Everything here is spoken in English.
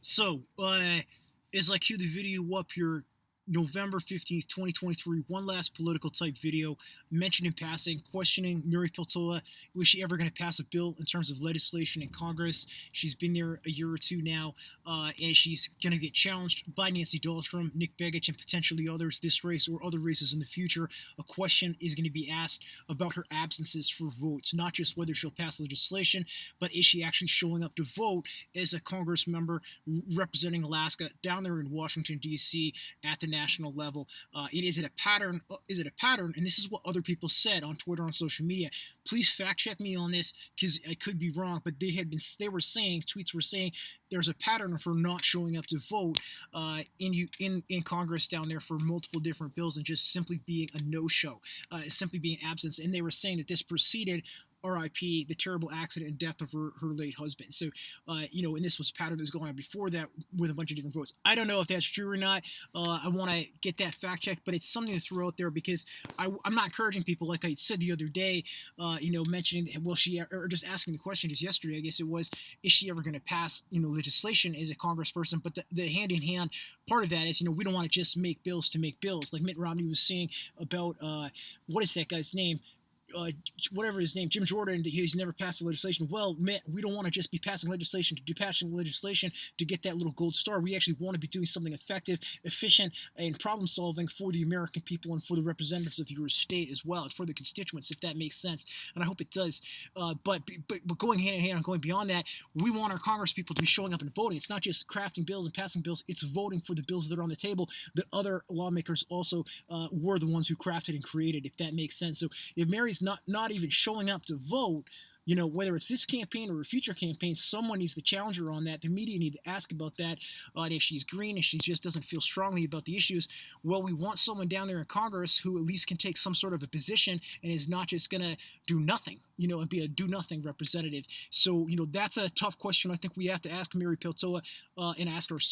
So, is like cue the video up here, November 15th, 2023. One last political type video mentioned in passing, questioning Mary Peltola. Was she ever going to pass a bill in terms of legislation in Congress? She's been there a year or two now, and she's going to get challenged by Nancy Dahlstrom, Nick Begich, and potentially others this race or other races in the future. A question is going to be asked about her absences for votes, not just whether she'll pass legislation, but is she actually showing up to vote as a Congress member representing Alaska down there in Washington D.C. at the national level. Is it a pattern? Is it a pattern? And this is what other people said on Twitter, on social media. Please fact check me on this because I could be wrong. But they were saying, tweets were saying, there's a pattern of her not showing up to vote in Congress down there for multiple different bills and just simply being a no-show, simply being absent. And they were saying that this preceded RIP, the terrible accident and death of her late husband. So, and this was a pattern that was going on before that with a bunch of different votes. I don't know if that's true or not. I want to get that fact checked, but it's something to throw out there because I'm not encouraging people, like I said the other day, mentioning, will she, or just asking the question just yesterday, I guess it was, is she ever going to pass, legislation as a congressperson? But the hand in hand part of that is, we don't want to just make bills to make bills. Like Mitt Romney was saying about, what is that guy's name? Whatever his name, Jim Jordan, he's never passed the legislation. Well, Mitt, we don't want to just be passing legislation to do passing legislation to get that little gold star. We actually want to be doing something effective, efficient, and problem solving for the American people and for the representatives of your state as well. It's for the constituents, if that makes sense. And I hope it does. But going hand in hand and going beyond that, we want our Congress people to be showing up and voting. It's not just crafting bills and passing bills. It's voting for the bills that are on the table that other lawmakers also were the ones who crafted and created, if that makes sense. So if Mary's not even showing up to vote, whether it's this campaign or a future campaign, someone needs to challenge her on that. The media need to ask about that. And if she's green and she just doesn't feel strongly about the issues, well, we want someone down there in Congress who at least can take some sort of a position and is not just going to do nothing, and be a do-nothing representative. So, that's a tough question I think we have to ask Mary Peltola and ask ourselves.